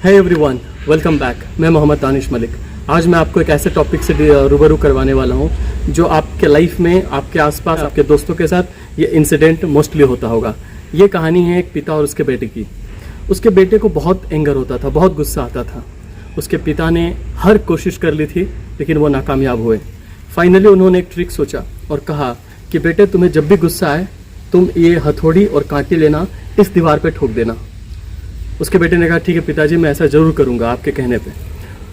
है everyone, welcome back. मैं मोहम्मद दानिश मलिक। आज मैं आपको एक ऐसे टॉपिक से रूबरू करवाने वाला हूं जो आपके लाइफ में, आपके आसपास, आपके दोस्तों के साथ ये इंसिडेंट मोस्टली होता होगा। ये कहानी है एक पिता और उसके बेटे की। उसके बेटे को बहुत एंगर होता था, बहुत गुस्सा आता था। उसके पिता ने हर कोशिश कर ली थी लेकिन वो नाकामयाब हुए। फाइनली उन्होंने एक ट्रिक सोचा और कहा कि बेटे, तुम्हें जब भी गुस्सा आए तुम ये हथौड़ी और कांटे लेना, इस दीवार पे ठोक देना। उसके बेटे ने कहा ठीक है पिताजी, मैं ऐसा जरूर करूंगा आपके कहने पे।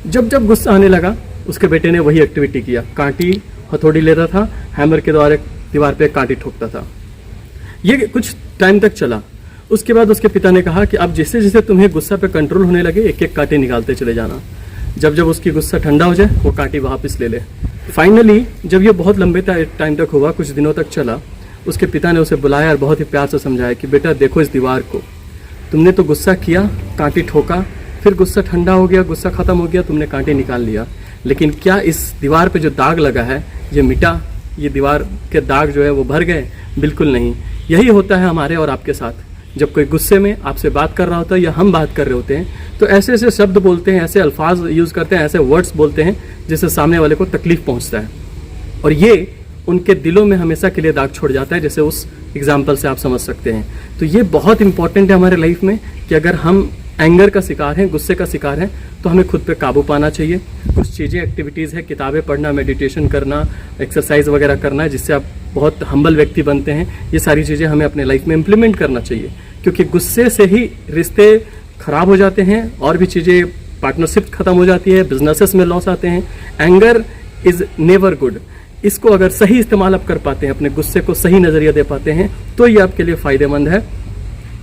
जब जब गुस्सा आने लगा उसके बेटे ने वही एक्टिविटी किया। कांटी हथौड़ी लेता था, हैमर के द्वारा दीवार पे कांटी ठोकता था। ये कुछ टाइम तक चला। उसके बाद उसके पिता ने कहा कि अब जैसे जैसे तुम्हें गुस्सा पे कंट्रोल होने लगे, एक एक कांटे निकालते चले जाना। जब जब उसकी गुस्सा ठंडा हो जाए वो कांटी वापस ले ले। फाइनली जब ये बहुत लंबे टाइम तक हुआ, कुछ दिनों तक चला, उसके पिता ने उसे बुलाया और बहुत ही प्यार से समझाया कि बेटा देखो इस दीवार को, तुमने तो गुस्सा किया, कांटे ठोका, फिर गुस्सा ठंडा हो गया, गुस्सा खत्म हो गया, तुमने कांटे निकाल लिया, लेकिन क्या इस दीवार पे जो दाग लगा है ये मिटा? ये दीवार के दाग जो है वो भर गए? बिल्कुल नहीं। यही होता है हमारे और आपके साथ। जब कोई गुस्से में आपसे बात कर रहा होता है या हम बात कर रहे होते हैं तो ऐसे ऐसे शब्द बोलते हैं, ऐसे अल्फाज यूज़ करते हैं, ऐसे वर्ड्स बोलते हैं जिससे सामने वाले को तकलीफ पहुंचता है और ये उनके दिलों में हमेशा के लिए दाग छोड़ जाता है, जैसे उस एग्जाम्पल से आप समझ सकते हैं। तो ये बहुत इंपॉर्टेंट है हमारे लाइफ में कि अगर हम एंगर का शिकार हैं, गुस्से का शिकार हैं, तो हमें खुद पे काबू पाना चाहिए। कुछ चीज़ें, एक्टिविटीज़ है, किताबें पढ़ना, मेडिटेशन करना, एक्सरसाइज वगैरह करना है, जिससे आप बहुत हम्बल व्यक्ति बनते हैं। ये सारी चीज़ें हमें अपने लाइफ में इम्प्लीमेंट करना चाहिए, क्योंकि गुस्से से ही रिश्ते खराब हो जाते हैं और भी चीज़ें, पार्टनरशिप खत्म हो जाती है, बिजनेसेस में लॉस आते हैं। Anger is never good. इसको अगर सही इस्तेमाल आप कर पाते हैं, अपने गुस्से को सही नज़रिया दे पाते हैं, तो ये आपके लिए फ़ायदेमंद है।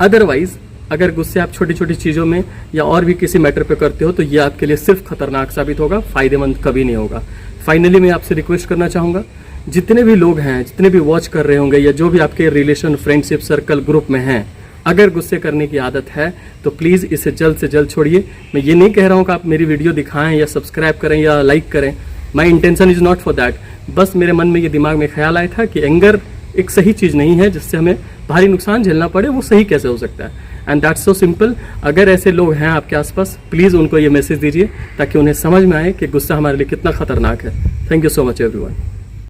अदरवाइज अगर गुस्से आप छोटी छोटी चीज़ों में या और भी किसी मैटर पे करते हो तो ये आपके लिए सिर्फ खतरनाक साबित होगा, फ़ायदेमंद कभी नहीं होगा। फाइनली मैं आपसे रिक्वेस्ट करना चाहूँगा, जितने भी लोग हैं, जितने भी वॉच कर रहे होंगे या जो भी आपके रिलेशन, फ्रेंडशिप सर्कल, ग्रुप में हैं, अगर गुस्से करने की आदत है तो प्लीज़ इसे जल्द से जल्द छोड़िए। मैं ये नहीं कह रहा हूँ कि आप मेरी वीडियो दिखाएं या सब्सक्राइब करें या लाइक करें। My intention is not for that. बस मेरे मन में ये दिमाग में ख्याल आया था कि एंगर एक सही चीज़ नहीं है जिससे हमें भारी नुकसान झेलना पड़े। वो सही कैसे हो सकता है? And that's so simple. अगर ऐसे लोग हैं आपके आसपास, प्लीज़ उनको ये मैसेज दीजिए ताकि उन्हें समझ में आए कि गुस्सा हमारे लिए कितना खतरनाक है। Thank you so much everyone.